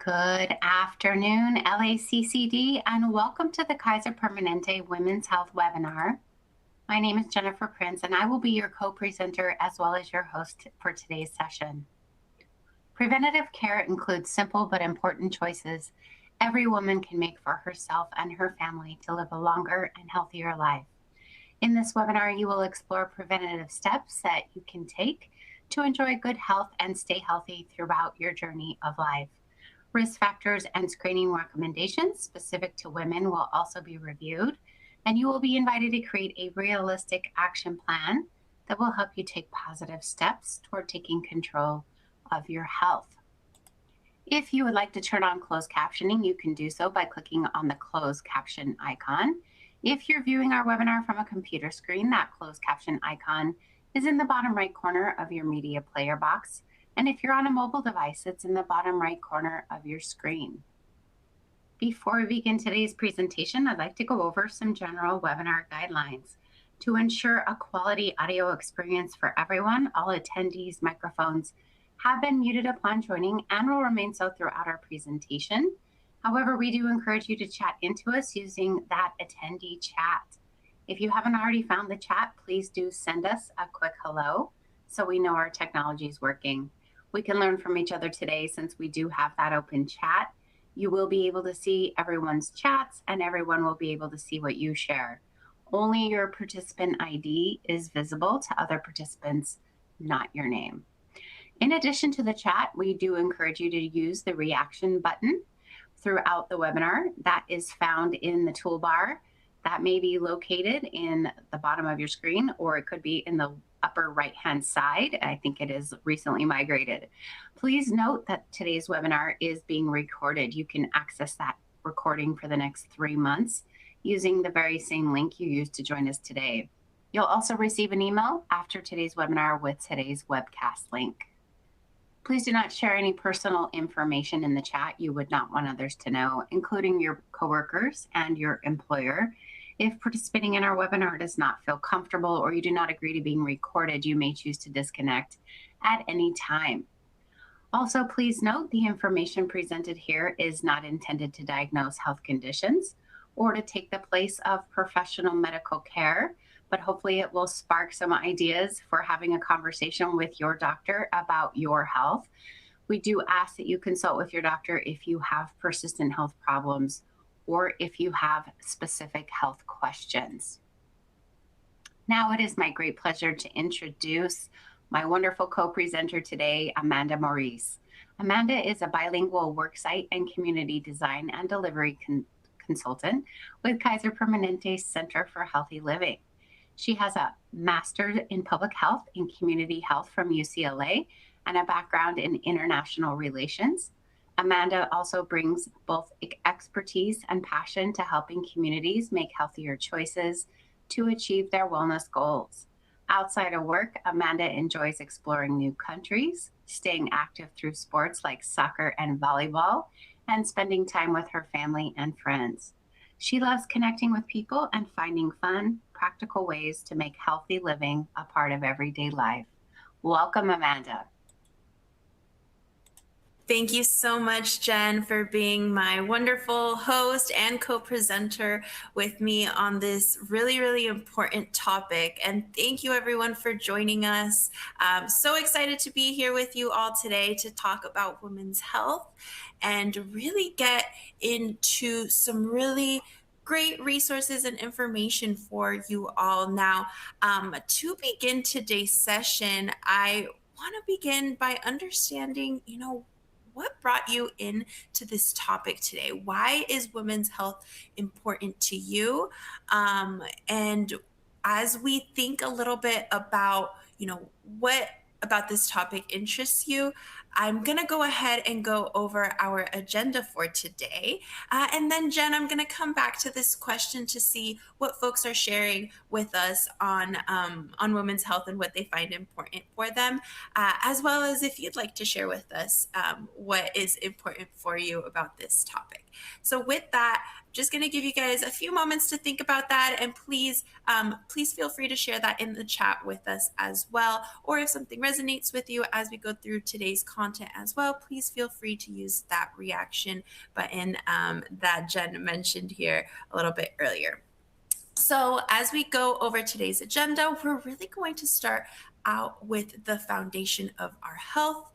Good afternoon, LACCD, and welcome to the Kaiser Permanente Women's Health webinar. My name is Jennifer Prince, and I will be your co-presenter as well as your host for today's session. Preventative care includes simple but important choices every woman can make for herself and her family to live a longer and healthier life. In this webinar, you will explore preventative steps that you can take to enjoy good health and stay healthy throughout your journey of life. Risk factors and screening recommendations specific to women will also be reviewed, and you will be invited to create a realistic action plan that will help you take positive steps toward taking control of your health. If you would like to turn on closed captioning, you can do so by clicking on the closed caption icon. If you're viewing our webinar from a computer screen, that closed caption icon is in the bottom right corner of your media player box. And if you're on a mobile device, it's in the bottom right corner of your screen. Before we begin today's presentation, I'd like to go over some general webinar guidelines. To ensure a quality audio experience for everyone, all attendees' microphones have been muted upon joining and will remain so throughout our presentation. However, we do encourage you to chat into us using that attendee chat. If you haven't already found the chat, please do send us a quick hello so we know our technology is working. We can learn from each other today since we do have that open chat. You will be able to see everyone's chats and everyone will be able to see what you share. Only your participant ID is visible to other participants, not your name. In addition to the chat, we do encourage you to use the reaction button throughout the webinar. That is found in the toolbar. That may be located in the bottom of your screen, or it could be in the upper right-hand side. I think it is recently migrated. Please note that today's webinar is being recorded. You can access that recording for the next 3 months using the very same link you used to join us today. You'll also receive an email after today's webinar with today's webcast link. Please do not share any personal information in the chat you would not want others to know, including your coworkers and your employer. If participating in our webinar does not feel comfortable or you do not agree to being recorded, you may choose to disconnect at any time. Also, please note the information presented here is not intended to diagnose health conditions or to take the place of professional medical care, but hopefully it will spark some ideas for having a conversation with your doctor about your health. We do ask that you consult with your doctor if you have persistent health problems or if you have specific health questions. Now it is my great pleasure to introduce my wonderful co-presenter today, Amanda Maurice. Amanda is a bilingual worksite and community design and delivery consultant with Kaiser Permanente Center for Healthy Living. She has a master's in public health and community health from UCLA and a background in international relations. Amanda also brings both expertise and passion to helping communities make healthier choices to achieve their wellness goals. Outside of work, Amanda enjoys exploring new countries, staying active through sports like soccer and volleyball, and spending time with her family and friends. She loves connecting with people and finding fun, practical ways to make healthy living a part of everyday life. Welcome, Amanda. Thank you so much, Jen, for being my wonderful host and co-presenter with me on this really, really important topic. And thank you, everyone, for joining us. I'm so excited to be here with you all today to talk about women's health and really get into some really great resources and information for you all. Now, to begin today's session, I want to begin by understanding, what brought you into this topic today? Why is women's health important to you? And as we think a little bit about, what about this topic interests you, I'm going to go ahead and go over our agenda for today. And then, Jen, I'm going to come back to this question to see what folks are sharing with us on women's health and what they find important for them, as well as if you'd like to share with us what is important for you about this topic. So with that, just going to give you guys a few moments to think about that, and please feel free to share that in the chat with us as well. Or if something resonates with you as we go through today's content as well, please feel free to use that reaction button that Jen mentioned here a little bit earlier. So as we go over today's agenda, we're really going to start out with the foundation of our health.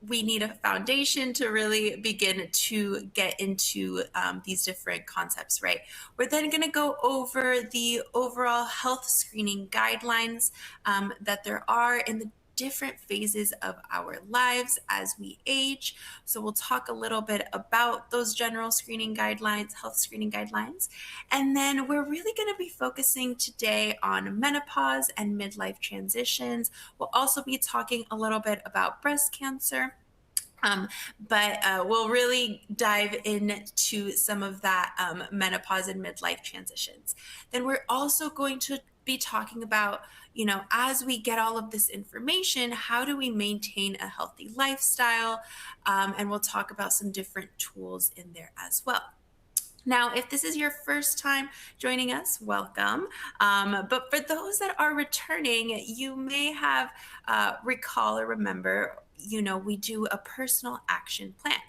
We need a foundation to really begin to get into these different concepts, right? We're then going to go over the overall health screening guidelines that there are in the different phases of our lives as we age. So we'll talk a little bit about those general screening guidelines, health screening guidelines. And then we're really going to be focusing today on menopause and midlife transitions. We'll also be talking a little bit about breast cancer. But we'll really dive into some of that menopause and midlife transitions. Then we're also going to be talking about, as we get all of this information, how do we maintain a healthy lifestyle? And we'll talk about some different tools in there as well. Now, if this is your first time joining us, welcome. But for those that are returning, you may have recall or remember, we do a personal action plan.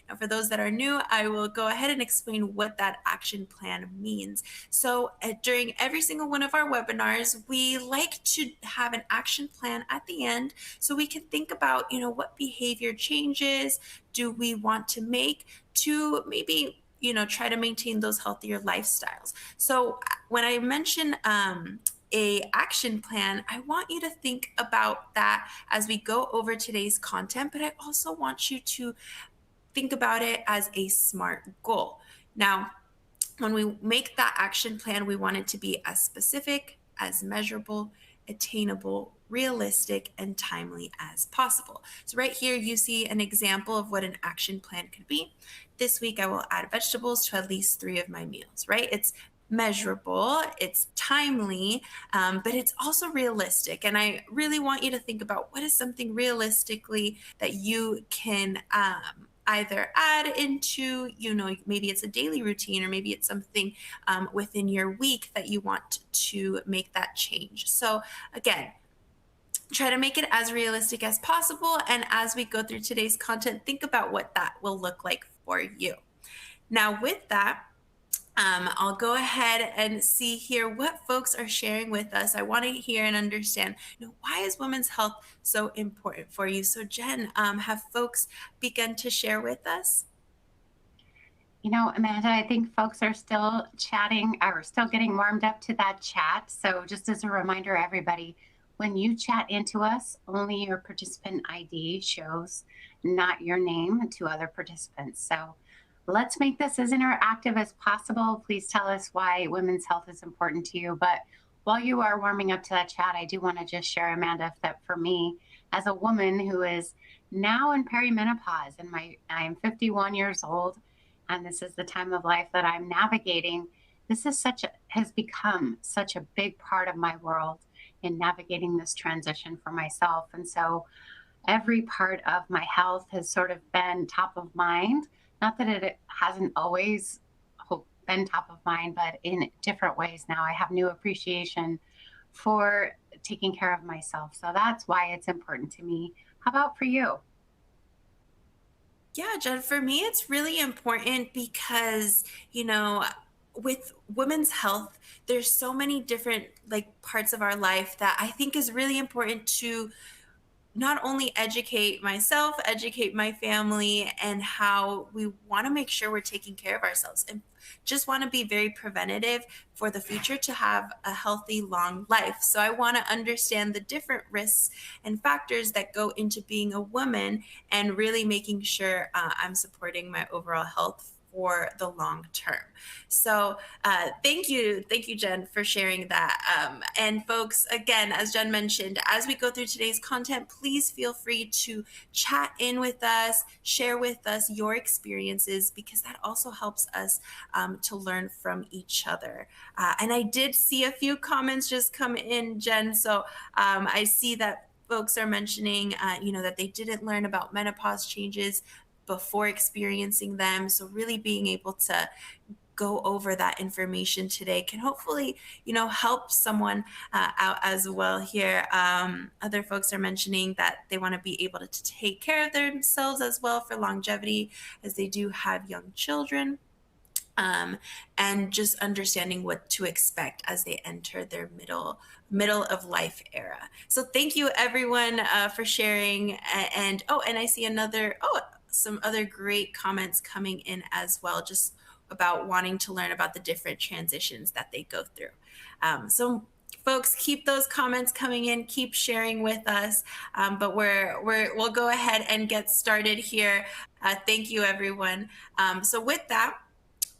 Now, for those that are new, I will go ahead and explain what that action plan means. So during every single one of our webinars, we like to have an action plan at the end so we can think about, what behavior changes do we want to make to maybe try to maintain those healthier lifestyles. So when I mention a action plan, I want you to think about that as we go over today's content, but I also want you to think about it as a SMART goal. Now, when we make that action plan, we want it to be as specific, as measurable, attainable, realistic, and timely as possible. So right here, you see an example of what an action plan could be. This week, I will add vegetables to at least 3 of my meals, right? It's measurable, it's timely, but it's also realistic. And I really want you to think about what is something realistically that you can either add into, maybe it's a daily routine, or maybe it's something within your week that you want to make that change. So again, try to make it as realistic as possible. And as we go through today's content, think about what that will look like for you. Now, with that, I'll go ahead and see here what folks are sharing with us. I want to hear and understand, why is women's health so important for you? So Jen, have folks begun to share with us? Amanda, I think folks are still chatting or still getting warmed up to that chat. So just as a reminder, everybody, when you chat into us, only your participant ID shows, not your name, to other participants. So let's make this as interactive as possible. Please tell us why women's health is important to you. But while you are warming up to that chat, I do want to just share, Amanda, that for me, as a woman who is now in perimenopause, and I am 51 years old, and this is the time of life that I'm navigating, this is has become such a big part of my world in navigating this transition for myself. And so every part of my health has sort of been top of mind. Not that it hasn't always been top of mind, but in different ways now. I have new appreciation for taking care of myself. So that's why it's important to me. How about for you? Yeah, Jen, for me, it's really important because, with women's health, there's so many different parts of our life that I think is really important to not only educate myself, educate my family, and how we want to make sure we're taking care of ourselves and just want to be very preventative for the future to have a healthy, long life. So I want to understand the different risks and factors that go into being a woman and really making sure I'm supporting my overall health for the long term. So thank you, Jen, for sharing that. And folks, again, as Jen mentioned, as we go through today's content, please feel free to chat in with us, share with us your experiences, because that also helps us to learn from each other. And I did see a few comments just come in, Jen. So I see that folks are mentioning, that they didn't learn about menopause changes before experiencing them. So really being able to go over that information today can hopefully, help someone out as well here. Other folks are mentioning that they want to be able to take care of themselves as well for longevity, as they do have young children. And just understanding what to expect as they enter their middle of life era. So thank you everyone for sharing. And I see some other great comments coming in as well, just about wanting to learn about the different transitions that they go through. So folks, keep those comments coming in, keep sharing with us. But we'll go ahead and get started here. Thank you everyone. So with that,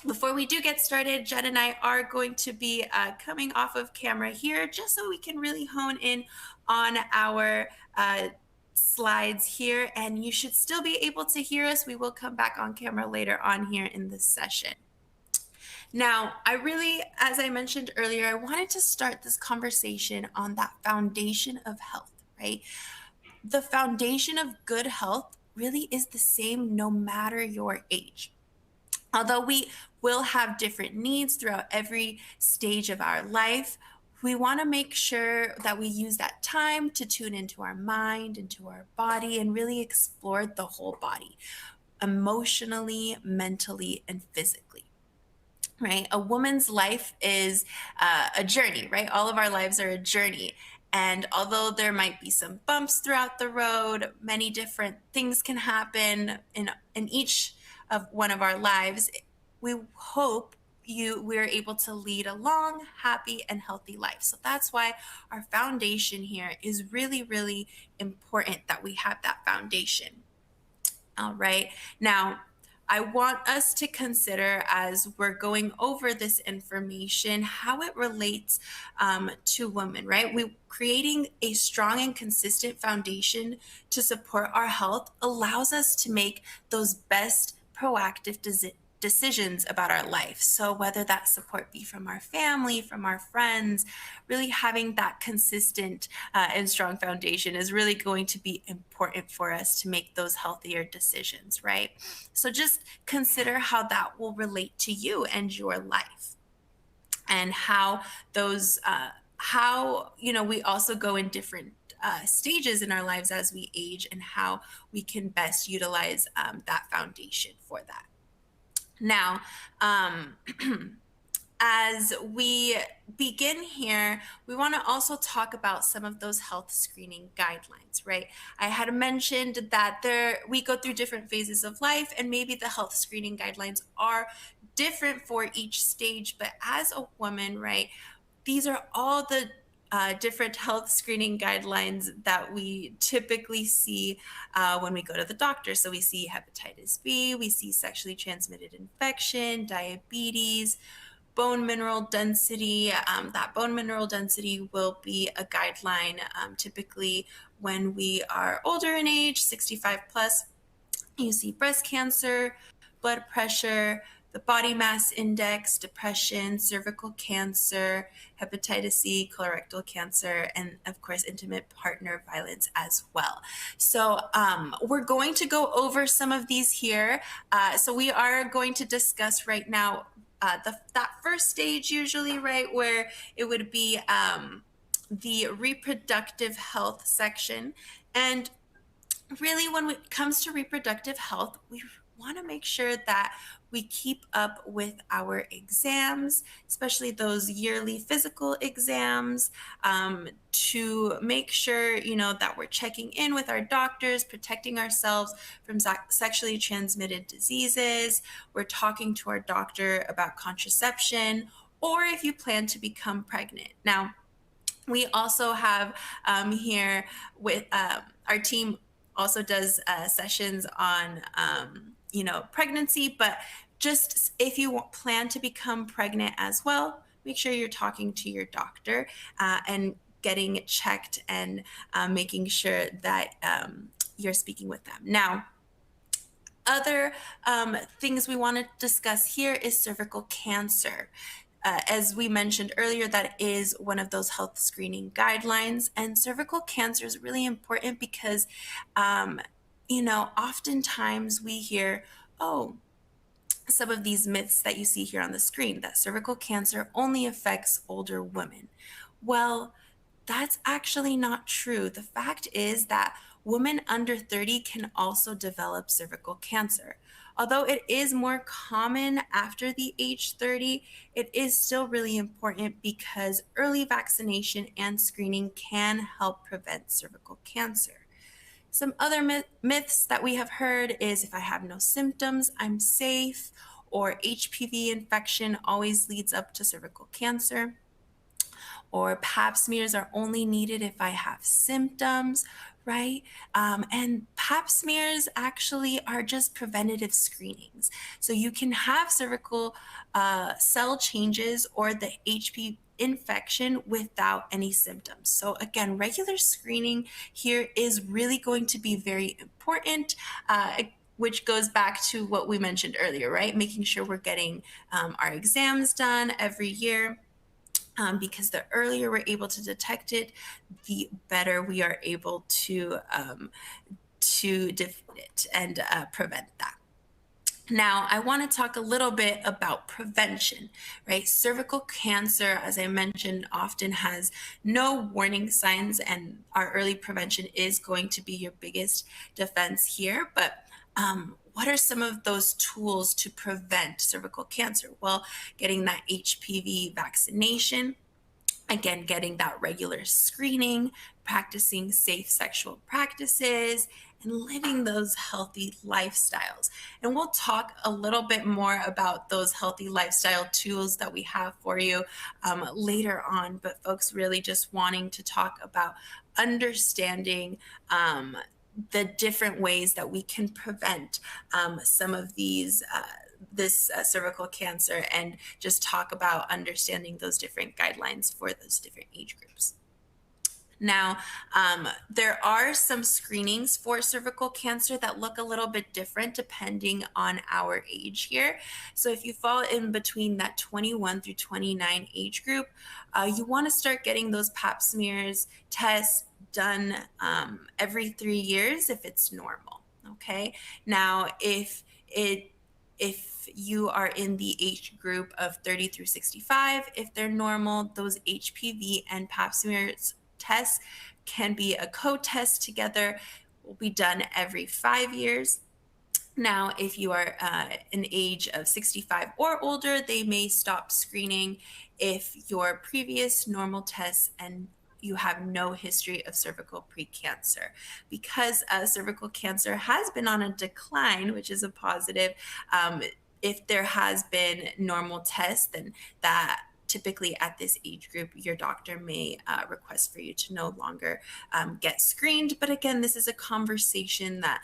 before we do get started, Jen and I are going to be coming off of camera here, just so we can really hone in on our slides here, and you should still be able to hear us. We will come back on camera later on here in this session. Now, as I mentioned earlier, I wanted to start this conversation on that foundation of health, right? The foundation of good health really is the same no matter your age. Although we will have different needs throughout every stage of our life, we want to make sure that we use that time to tune into our mind, into our body, and really explore the whole body, emotionally, mentally, and physically. Right? A woman's life is a journey, right? All of our lives are a journey. And although there might be some bumps throughout the road, many different things can happen in each of one of our lives. We hope we're able to lead a long, happy, and healthy life. So that's why our foundation here is really, really important, that we have that foundation. All right. Now, I want us to consider, as we're going over this information, how it relates to women, right? Creating a strong and consistent foundation to support our health allows us to make those best proactive decisions about our life. So whether that support be from our family, from our friends, really having that consistent and strong foundation is really going to be important for us to make those healthier decisions, right? So just consider how that will relate to you and your life, and how those, we also go in different stages in our lives as we age, and how we can best utilize that foundation for that. Now, as we begin here, we want to also talk about some of those health screening guidelines, right? I had mentioned that we go through different phases of life, and maybe the health screening guidelines are different for each stage. But as a woman, right, these are all the different health screening guidelines that we typically see when we go to the doctor. So we see hepatitis B, we see sexually transmitted infection, diabetes, bone mineral density. That bone mineral density will be a guideline typically when we are older in age, 65 plus. You see breast cancer, blood pressure, the body mass index, depression, cervical cancer, hepatitis C, colorectal cancer, and of course, intimate partner violence as well. So we're going to go over some of these here. So we are going to discuss right now that first stage usually, right, where it would be the reproductive health section. And really, when it comes to reproductive health, we want to make sure that we keep up with our exams, especially those yearly physical exams, to make sure, that we're checking in with our doctors, protecting ourselves from sexually transmitted diseases. We're talking to our doctor about contraception, or if you plan to become pregnant. Now, we also have here with our team also does sessions on, pregnancy, but just if you plan to become pregnant as well, make sure you're talking to your doctor and getting checked, and making sure that you're speaking with them. Now, other things we want to discuss here is cervical cancer. As we mentioned earlier, that is one of those health screening guidelines. And cervical cancer is really important because oftentimes we hear, oh, some of these myths that you see here on the screen, that cervical cancer only affects older women. Well, that's actually not true. The fact is that women under 30 can also develop cervical cancer. Although it is more common after the age 30, it is still really important because early vaccination and screening can help prevent cervical cancer. Some other myths that we have heard is if I have no symptoms, I'm safe, or HPV infection always leads up to cervical cancer, or pap smears are only needed if I have symptoms, right? And pap smears actually are just preventative screenings. So you can have cervical cell changes or the HPV infection without any symptoms. So again, regular screening here is really going to be very important. Which goes back to what we mentioned earlier, right? Making sure we're getting our exams done every year. Because the earlier we're able to detect it, the better we are able to defeat it and prevent that. Now, I want to talk a little bit about prevention, right? Cervical cancer, as I mentioned, often has no warning signs, and our early prevention is going to be your biggest defense here. But what are some of those tools to prevent cervical cancer? Well, getting that HPV vaccination, again, getting that regular screening, practicing safe sexual practices, and living those healthy lifestyles. And we'll talk a little bit more about those healthy lifestyle tools that we have for you later on. But folks, really just wanting to talk about understanding the different ways that we can prevent some of these this cervical cancer, and just talk about understanding those different guidelines for those different age groups. Now, there are some screenings for cervical cancer that look a little bit different depending on our age here. So if you fall in between that 21 through 29 age group, you want to start getting those pap smears tests done every 3 years if it's normal. Okay. Now, if you are in the age group of 30 through 65, if they're normal, those HPV and pap smears tests can be a co-test together, will be done every 5 years. Now, if you are an age of 65 or older, they may stop screening if your previous normal tests and you have no history of cervical precancer. Because cervical cancer has been on a decline, which is a positive, if there has been normal tests, then that typically at this age group, your doctor may request for you to no longer get screened. But again, this is a conversation that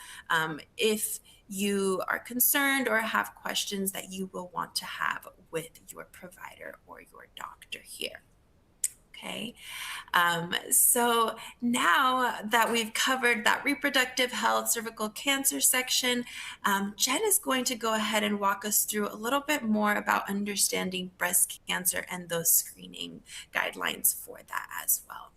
if you are concerned or have questions, that you will want to have with your provider or your doctor here. Okay, so now that we've covered that reproductive health, cervical cancer section, Jen is going to go ahead and walk us through a little bit more about understanding breast cancer and those screening guidelines for that as well.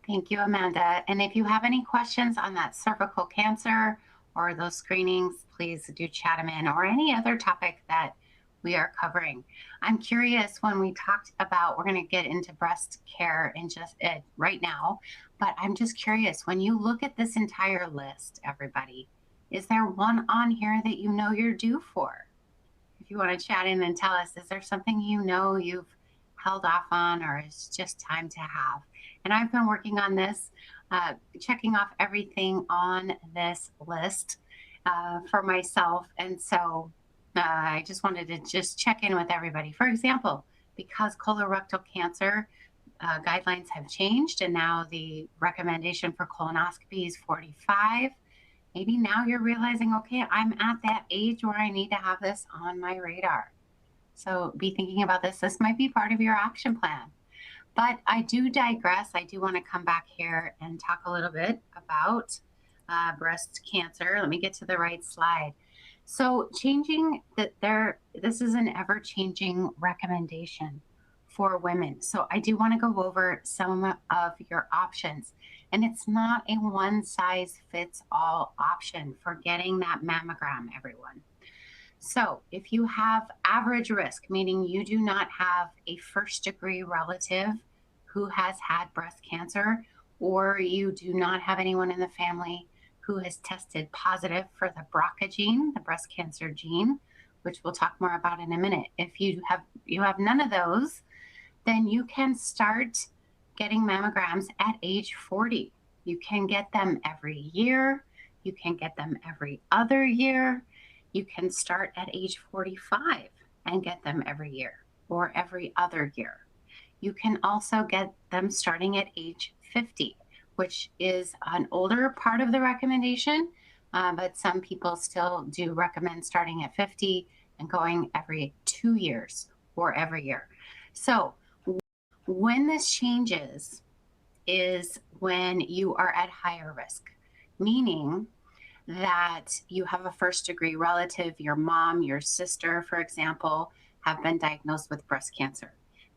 Thank you, Amanda. And if you have any questions on that cervical cancer or those screenings, please do chat them in, or any other topic that we are covering. I'm curious, when we talked about, we're going to get into breast care in just right now, but I'm just curious, when you look at this entire list, everybody, is there one on here that you know you're due for? If you want to chat in and tell us, is there something you know you've held off on, or it's just time to have? And I've been working on this, checking off everything on this list for myself. And so I just wanted to just check in with everybody. For example, because colorectal cancer guidelines have changed, and now the recommendation for colonoscopy is 45. Maybe now you're realizing, okay, I'm at that age where I need to have this on my radar. So be thinking about this. This might be part of your action plan. But I do digress. I do want to come back here and talk a little bit about breast cancer. Let me get to the right slide. So changing that this is an ever-changing recommendation for women. So I do want to go over some of your options. And it's not a one size fits all option for getting that mammogram, everyone. So if you have average risk, meaning you do not have a first degree relative who has had breast cancer, or you do not have anyone in the family who has tested positive for the BRCA gene, the breast cancer gene, which we'll talk more about in a minute. If you have none of those, then you can start getting mammograms at age 40. You can get them every year. You can get them every other year. You can start at age 45 and get them every year or every other year. You can also get them starting at age 50, which is an older part of the recommendation, but some people still do recommend starting at 50 and going every 2 years or every year. So when this changes is when you are at higher risk, meaning that you have a first degree relative, your mom, your sister, for example, have been diagnosed with breast cancer.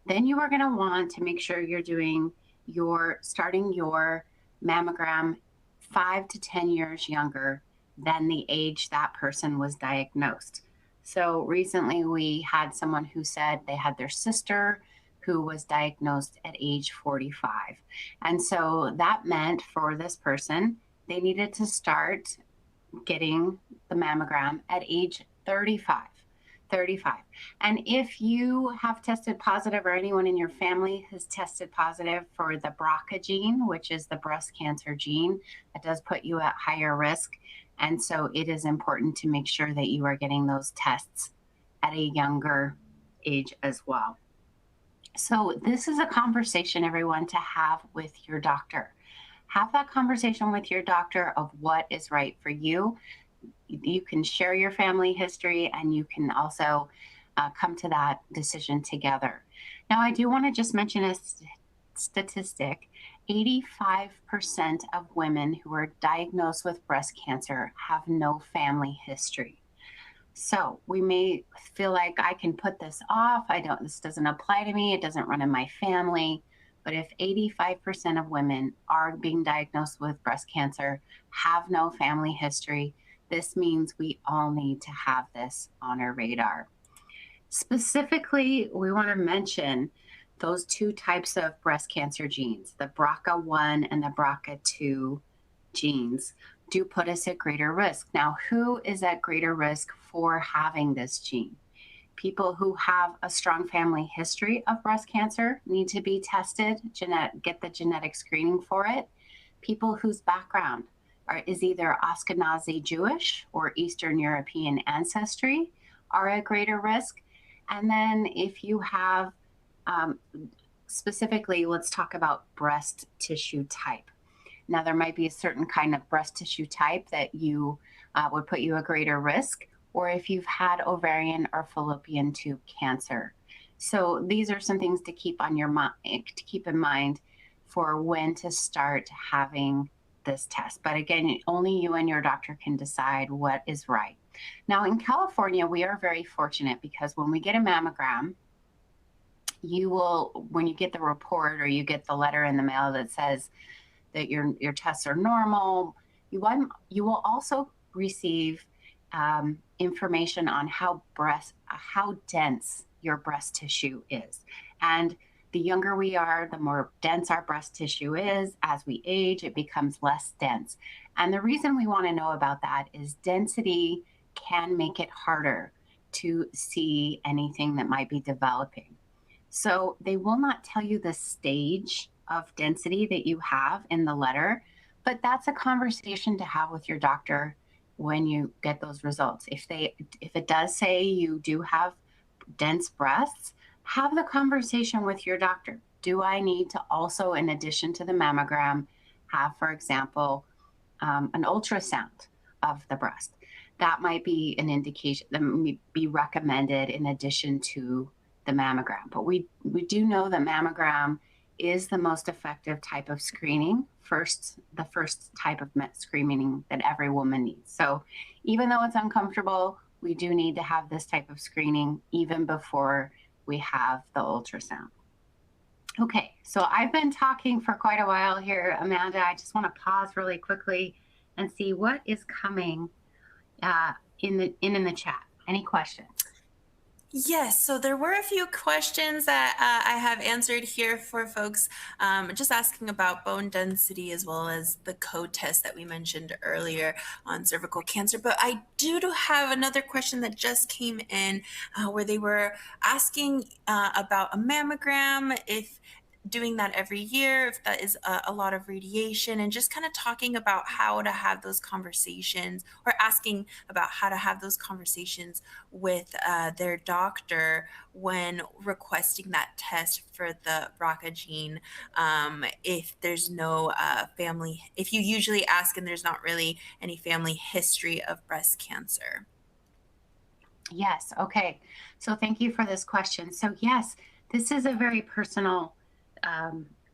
Then you are going to want to make sure you're starting your mammogram 5 to 10 years younger than the age that person was diagnosed. So recently we had someone who said they had their sister who was diagnosed at age 45. And so that meant for this person, they needed to start getting the mammogram at age 35. 35. And if you have tested positive or anyone in your family has tested positive for the BRCA gene, which is the breast cancer gene, that does put you at higher risk. And so it is important to make sure that you are getting those tests at a younger age as well. So this is a conversation, everyone, to have with your doctor. Have that conversation with your doctor of what is right for you. You can share your family history and you can also come to that decision together. Now, I do want to just mention a statistic. 85% of women who are diagnosed with breast cancer have no family history. So we may feel like I can put this off. This doesn't apply to me. It doesn't run in my family. But if 85% of women are being diagnosed with breast cancer, have no family history, this means we all need to have this on our radar. Specifically, we want to mention those two types of breast cancer genes, the BRCA1 and the BRCA2 genes do put us at greater risk. Now, who is at greater risk for having this gene? People who have a strong family history of breast cancer need to be tested, get the genetic screening for it. People whose background is either Ashkenazi Jewish or Eastern European ancestry are at greater risk. And then if you have, specifically, let's talk about breast tissue type. Now, there might be a certain kind of breast tissue type that you would put you at greater risk, or if you've had ovarian or fallopian tube cancer. So these are some things to keep in mind for when to start having this test. But again, only you and your doctor can decide what is right. Now, in California, we are very fortunate because when we get a mammogram, when you get the report or you get the letter in the mail that says that your tests are normal, you will also receive information on how dense your breast tissue is. And the younger we are, the more dense our breast tissue is. As we age, it becomes less dense. And the reason we want to know about that is density can make it harder to see anything that might be developing. So they will not tell you the stage of density that you have in the letter, but that's a conversation to have with your doctor when you get those results. If it does say you do have dense breasts, have the conversation with your doctor. Do I need to also, in addition to the mammogram, have, for example, an ultrasound of the breast? That might be an indication that may be recommended in addition to the mammogram. But we do know that mammogram is the most effective type of screening, the first type of screening that every woman needs. So even though it's uncomfortable, we do need to have this type of screening even before we have the ultrasound. Okay, so I've been talking for quite a while here, Amanda. I just want to pause really quickly and see what is coming uh, in the chat. Any questions? Yes, so there were a few questions that I have answered here for folks, just asking about bone density as well as the code test that we mentioned earlier on cervical cancer. But I do have another question that just came in where they were asking about a mammogram, if doing that every year, if that is a lot of radiation, and just kind of talking about how to have those conversations, or asking about how to have those conversations with their doctor when requesting that test for the BRCA gene. If there's no family, if you usually ask and there's not really any family history of breast cancer. Yes. Okay. So thank you for this question. So yes, this is a very personal.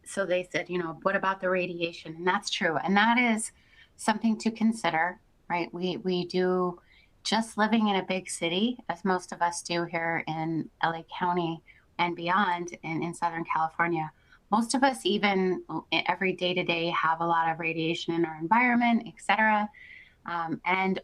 So they said, what about the radiation? And that's true. And that is something to consider, right? We do, just living in a big city, as most of us do here in LA County and beyond, and in Southern California. Most of us, even every day to day, have a lot of radiation in our environment, etc. And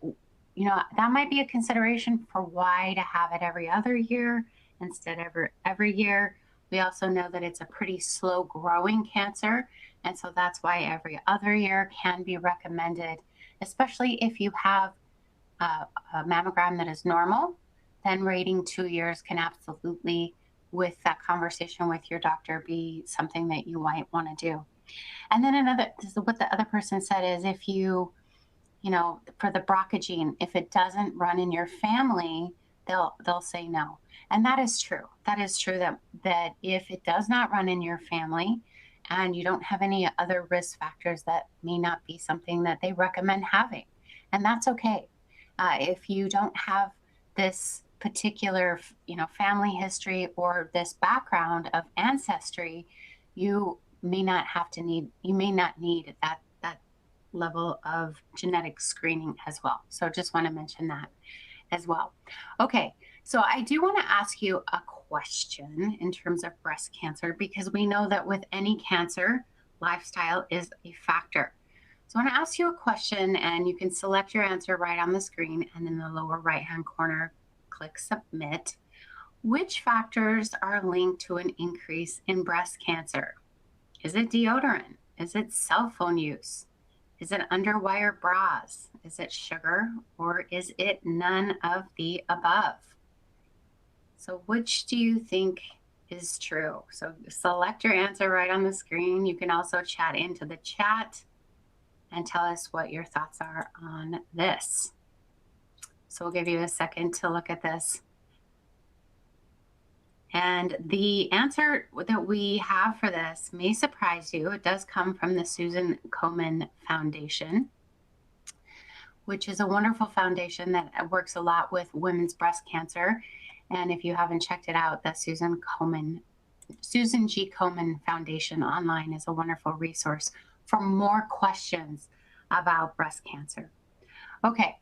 that might be a consideration for why to have it every other year instead of every year. We also know that it's a pretty slow growing cancer, and so that's why every other year can be recommended, especially if you have a mammogram that is normal. Then waiting 2 years can absolutely, with that conversation with your doctor, be something that you might want to do. And then what the other person said is, if for the BRCA gene, if it doesn't run in your family, they'll say no. And that is true. That is true that if it does not run in your family and you don't have any other risk factors, that may not be something that they recommend having. And that's okay. If you don't have this particular, family history or this background of ancestry, you may not need that level of genetic screening as well. So just want to mention that as well. Okay, so I do want to ask you a question in terms of breast cancer, because we know that with any cancer, lifestyle is a factor. So I want to ask you a question, and you can select your answer right on the screen, and in the lower right-hand corner, click submit. Which factors are linked to an increase in breast cancer? Is it deodorant? Is it cell phone use? Is it underwire bras? Is it sugar? Or is it none of the above? So which do you think is true? So select your answer right on the screen. You can also chat into the chat and tell us what your thoughts are on this. So we'll give you a second to look at this. And the answer that we have for this may surprise you. It does come from the Susan Komen Foundation, which is a wonderful foundation that works a lot with women's breast cancer. And if you haven't checked it out, the Susan G. Komen Foundation online is a wonderful resource for more questions about breast cancer. Okay.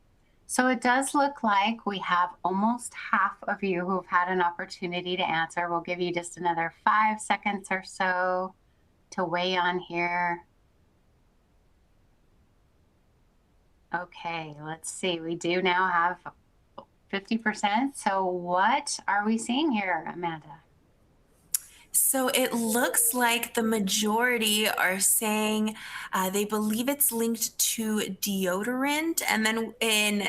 So it does look like we have almost half of you who've had an opportunity to answer. We'll give you just another 5 seconds or so to weigh on here. Okay, let's see. We do now have 50%. So what are we seeing here, Amanda? So it looks like the majority are saying they believe it's linked to deodorant. And then in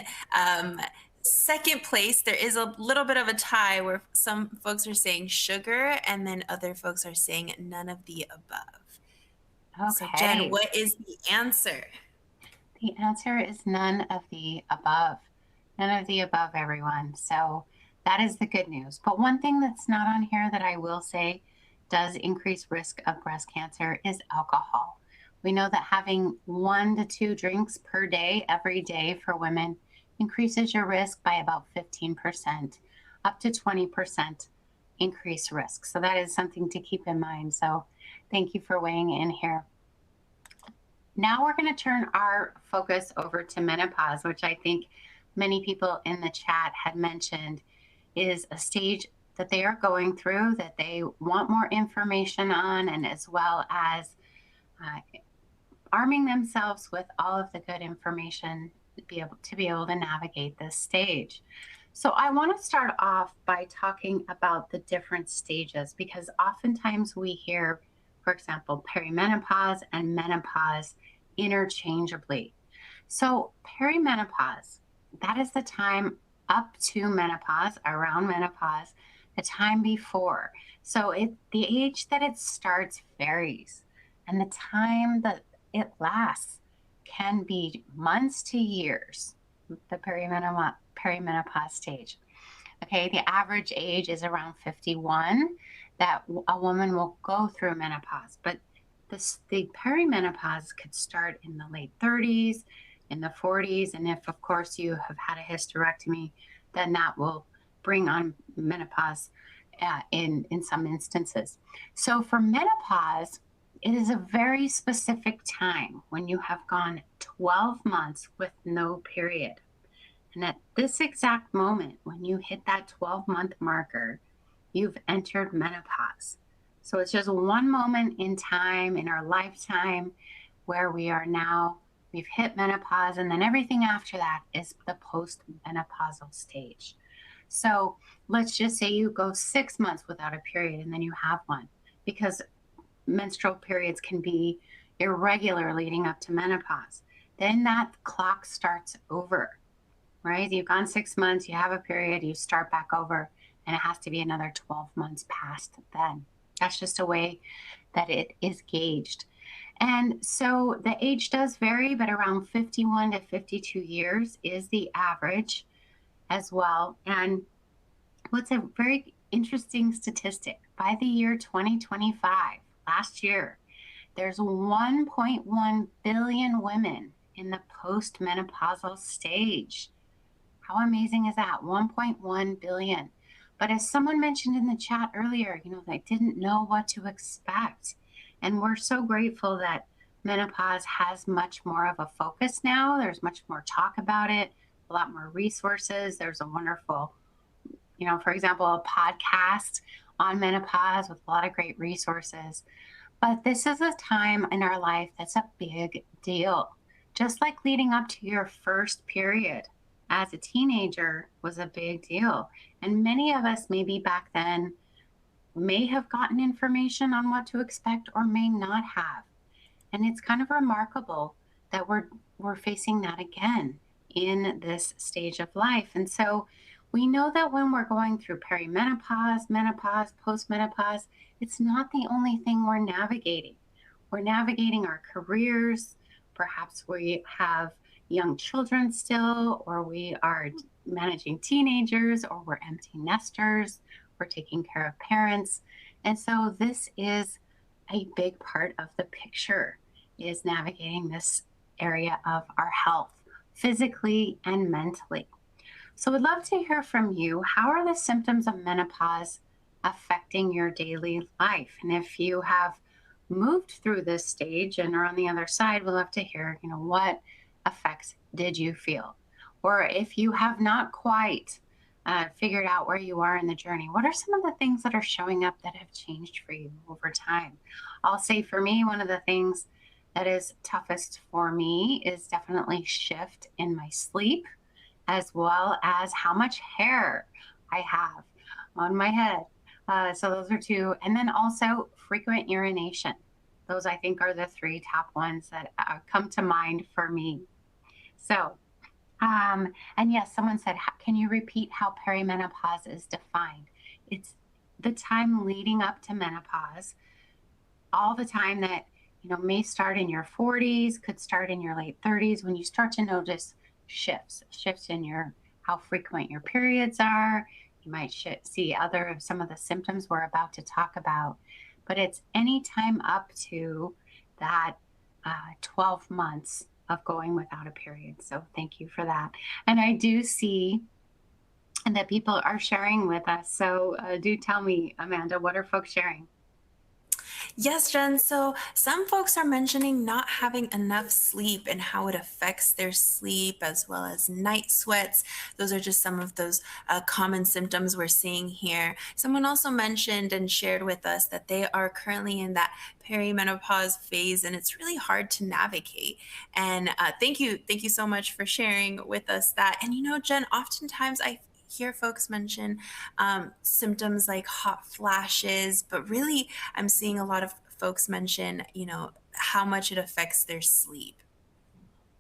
second place, there is a little bit of a tie where some folks are saying sugar and then other folks are saying none of the above. Okay. So Jen, what is the answer? The answer is none of the above. None of the above, everyone. So that is the good news. But one thing that's not on here that I will say does increase risk of breast cancer is alcohol. We know that having 1 to 2 drinks per day, every day for women, increases your risk by about 15%, up to 20% increased risk. So that is something to keep in mind. So thank you for weighing in here. Now we're going to turn our focus over to menopause, which I think many people in the chat had mentioned is a stage that they are going through, that they want more information on, and as well as uh, arming themselves with all of the good information to be able to navigate this stage. So I want to start off by talking about the different stages, because oftentimes we hear, for example, perimenopause and menopause interchangeably. So perimenopause, that is the time up to menopause, around menopause, the time before. So the age that it starts varies, and the time that it lasts can be months to years, the perimenopause stage. Okay, the average age is around 51 that a woman will go through menopause, but the perimenopause could start in the late 30s, in the 40s, and if, of course, you have had a hysterectomy, then that will bring on menopause in some instances. So for menopause, it is a very specific time when you have gone 12 months with no period. And at this exact moment, when you hit that 12-month marker, you've entered menopause. So it's just one moment in time in our lifetime where we've hit menopause, and then everything after that is the post-menopausal stage. So let's just say you go 6 months without a period and then you have one, because menstrual periods can be irregular leading up to menopause. Then that clock starts over, right? You've gone 6 months, you have a period, you start back over, and it has to be another 12 months past then. That's just a way that it is gauged. And so the age does vary, but around 51 to 52 years is the average as well. And what's a very interesting statistic, by the year 2025, last year, there's 1.1 billion women in the postmenopausal stage. How amazing is that? 1.1 billion. But as someone mentioned in the chat earlier, they didn't know what to expect. And we're so grateful that menopause has much more of a focus now. There's much more talk about it, a lot more resources. There's a wonderful, for example, a podcast on menopause with a lot of great resources. But this is a time in our life that's a big deal. Just like leading up to your first period as a teenager was a big deal. And many of us, maybe back then, may have gotten information on what to expect or may not have. And it's kind of remarkable that we're facing that again in this stage of life. And so we know that when we're going through perimenopause, menopause, postmenopause, it's not the only thing we're navigating. We're navigating our careers. Perhaps we have young children still, or we are managing teenagers, or we're empty nesters, we're taking care of parents. And so this is a big part of the picture, is navigating this area of our health, physically and mentally. So we'd love to hear from you. How are the symptoms of menopause affecting your daily life? And if you have moved through this stage and are on the other side, we'd love to hear, what effects did you feel? Or if you have not quite figured out where you are in the journey, what are some of the things that are showing up that have changed for you over time? I'll say for me, one of the things that is toughest for me is definitely shift in my sleep, as well as how much hair I have on my head. So those are two. And then also frequent urination. Those, I think, are the three top ones that come to mind for me. So, and yes, someone said, can you repeat how perimenopause is defined? It's the time leading up to menopause, all the time that, may start in your 40s, could start in your late 30s, when you start to notice shifts in how frequent your periods are. You might see some of the symptoms we're about to talk about, but it's any time up to that 12 months of going without a period. So thank you for that. And I do see that people are sharing with us. So do tell me, Amanda, what are folks sharing? Yes, Jen. So some folks are mentioning not having enough sleep and how it affects their sleep, as well as night sweats. Those are just some of those common symptoms we're seeing here. Someone also mentioned and shared with us that they are currently in that perimenopause phase, and it's really hard to navigate. And thank you so much for sharing with us that. And Jen, oftentimes I hear folks mention symptoms like hot flashes, but really I'm seeing a lot of folks mention, how much it affects their sleep.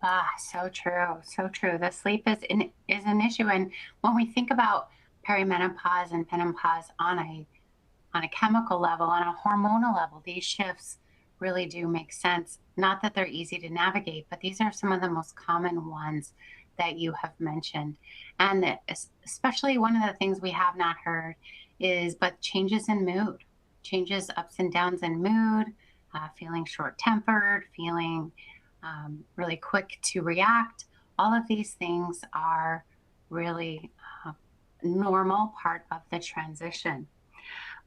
Ah, so true, so true. The sleep is an issue, and when we think about perimenopause and menopause on a chemical level, on a hormonal level, these shifts really do make sense. Not that they're easy to navigate, but these are some of the most common ones that you have mentioned. And especially one of the things we have not heard is but changes in mood, changes ups and downs in mood, feeling short tempered, feeling really quick to react. All of these things are really normal part of the transition.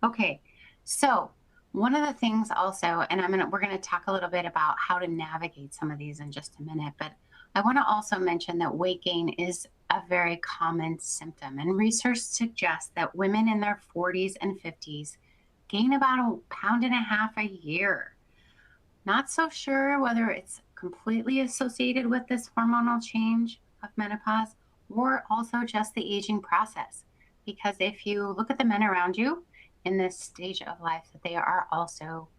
Okay, so one of the things also, and we're gonna talk a little bit about how to navigate some of these in just a minute, but I want to also mention that weight gain is a very common symptom, and research suggests that women in their 40s and 50s gain about a pound and a half a year. Not so sure whether it's completely associated with this hormonal change of menopause or also just the aging process. Because if you look at the men around you in this stage of life, that they are also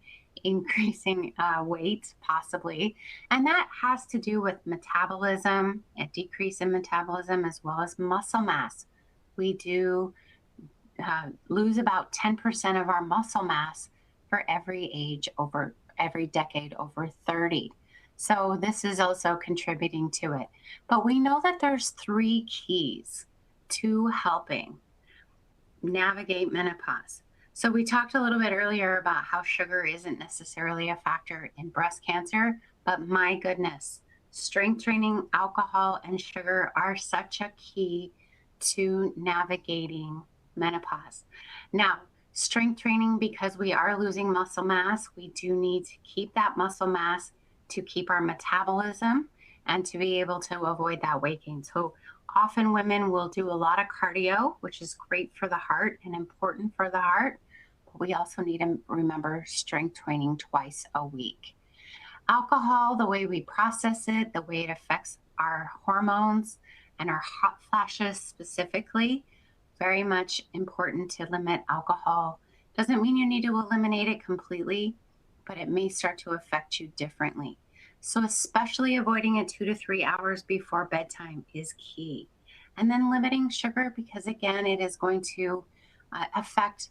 increasing weight, possibly. And that has to do with metabolism, a decrease in metabolism, as well as muscle mass. We do lose about 10% of our muscle mass for every age over every decade over 30. So this is also contributing to it. But we know that there's three keys to helping navigate menopause. So we talked a little bit earlier about how sugar isn't necessarily a factor in breast cancer, but my goodness, strength training, alcohol, and sugar are such a key to navigating menopause. Now, strength training, because we are losing muscle mass, we do need to keep that muscle mass to keep our metabolism and to be able to avoid that weight gain. So often women will do a lot of cardio, which is great for the heart and important for the heart. But we also need to remember strength training twice a week. Alcohol, the way we process it, the way it affects our hormones and our hot flashes specifically, very much important to limit alcohol. Doesn't mean you need to eliminate it completely, but it may start to affect you differently. So, especially avoiding it 2 to 3 hours before bedtime is key. And then limiting sugar, because again, it is going to affect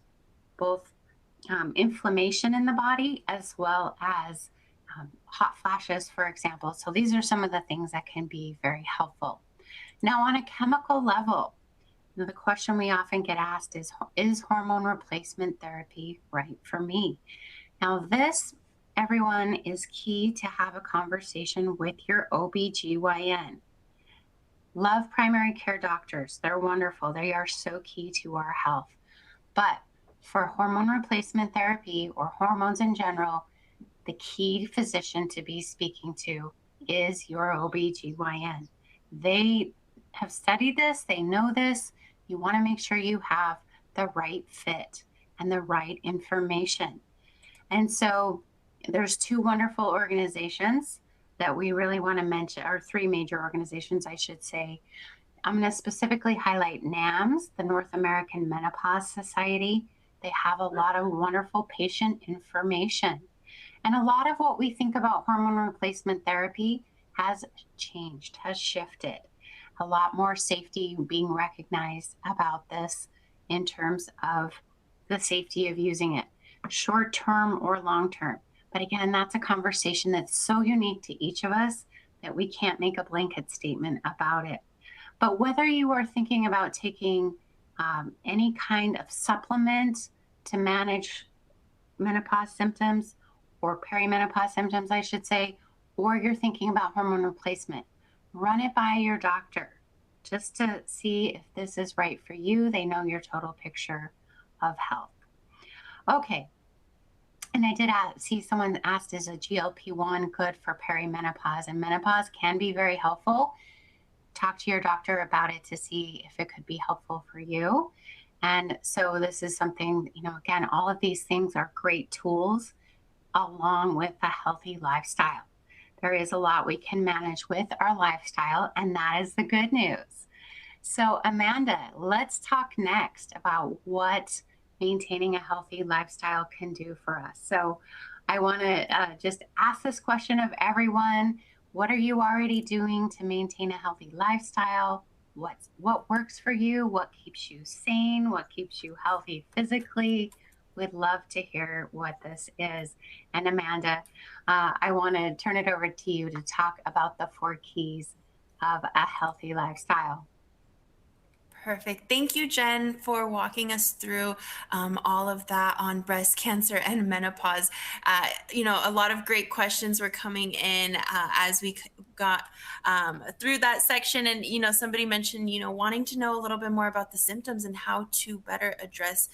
both inflammation in the body as well as hot flashes, for example. So, these are some of the things that can be very helpful. Now, on a chemical level, the question we often get asked is hormone replacement therapy right for me? Now, this, everyone, is key to have a conversation with your OBGYN. Love primary care doctors. They're wonderful. They are so key to our health. But for hormone replacement therapy or hormones in general, the key physician to be speaking to is your OBGYN. They have studied this, they know this. You want to make sure you have the right fit and the right information. And so there's two wonderful organizations that we really want to mention, or three major organizations, I should say. I'm going to specifically highlight NAMS, the North American Menopause Society. They have a lot of wonderful patient information. And a lot of what we think about hormone replacement therapy has changed, has shifted. A lot more safety being recognized about this in terms of the safety of using it, short term or long term. But again, that's a conversation that's so unique to each of us that we can't make a blanket statement about it. But whether you are thinking about taking any kind of supplement to manage menopause symptoms or perimenopause symptoms, I should say, or you're thinking about hormone replacement, run it by your doctor just to see if this is right for you. They know your total picture of health. Okay, And I did see someone asked, is a GLP-1 good for perimenopause? And menopause can be very helpful. Talk to your doctor about it to see if it could be helpful for you. And so this is something, again, all of these things are great tools along with a healthy lifestyle. There is a lot we can manage with our lifestyle, and that is the good news. So, Amanda, let's talk next about what maintaining a healthy lifestyle can do for us. So, I want to just ask this question of everyone. What are you already doing to maintain a healthy lifestyle? What works for you? What keeps you sane? What keeps you healthy physically? We'd love to hear what this is. And Amanda, I want to turn it over to you to talk about the 4 keys of a healthy lifestyle. Perfect. Thank you, Jen, for walking us through all of that on breast cancer and menopause. A lot of great questions were coming in as we got through that section. And, somebody mentioned, wanting to know a little bit more about the symptoms and how to better address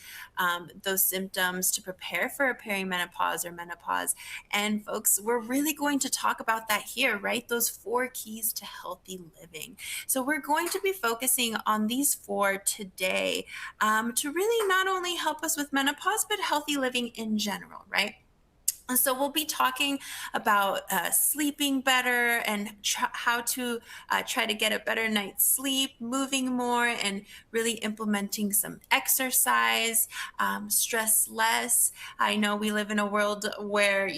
those symptoms to prepare for a perimenopause or menopause. And folks, we're really going to talk about that here, right? Those 4 keys to healthy living. So we're going to be focusing on these 4 today to really not only help us with menopause, but healthy living in general, right? And so we'll be talking about sleeping better and how to try to get a better night's sleep, moving more, and really implementing some exercise, stress less. I know we live in a world where,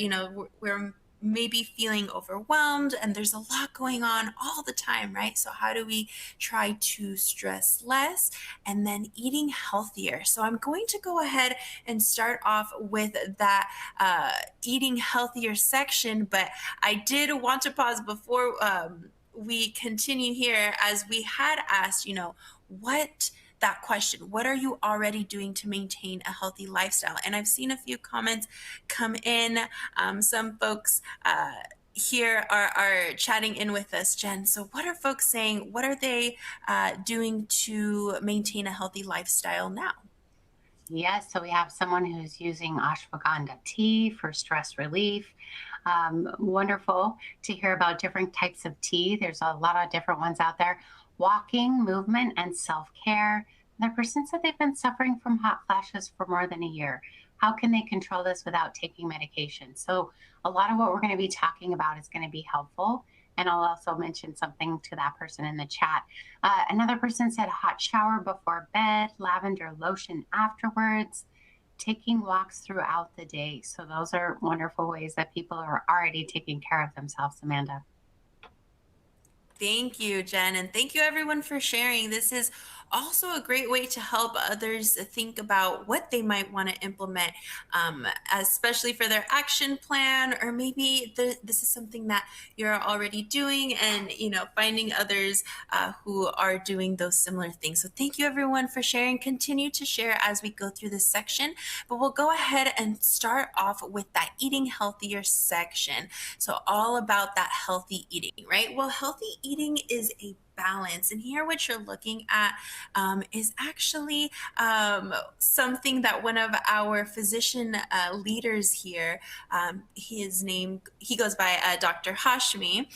we're maybe feeling overwhelmed and there's a lot going on all the time, right? So how do we try to stress less and then eating healthier? So I'm going to go ahead and start off with that eating healthier section, but I did want to pause before we continue here, as we had asked, that question, what are you already doing to maintain a healthy lifestyle? And I've seen a few comments come in. Some folks here are chatting in with us, Jen. So what are folks saying? What are they doing to maintain a healthy lifestyle now? Yes, so we have someone who's using ashwagandha tea for stress relief. Wonderful to hear about different types of tea. There's a lot of different ones out there. Walking, movement, and self care. The person said they've been suffering from hot flashes for more than a year. How can they control this without taking medication? So, a lot of what we're going to be talking about is going to be helpful. And I'll also mention something to that person in the chat. Another person said hot shower before bed, lavender lotion afterwards, taking walks throughout the day. So, those are wonderful ways that people are already taking care of themselves, Amanda. Thank you, Jen. And thank you, everyone, for sharing. This is also a great way to help others think about what they might want to implement, especially for their action plan, or maybe this is something that you're already doing, and finding others who are doing those similar things. So thank you, everyone, for sharing. Continue to share as we go through this section, but we'll go ahead and start off with that eating healthier section. So all about that healthy eating, right? Well, healthy eating is a balance. And here what you're looking at is actually something that one of our physician leaders here, he goes by Dr. Hashmi.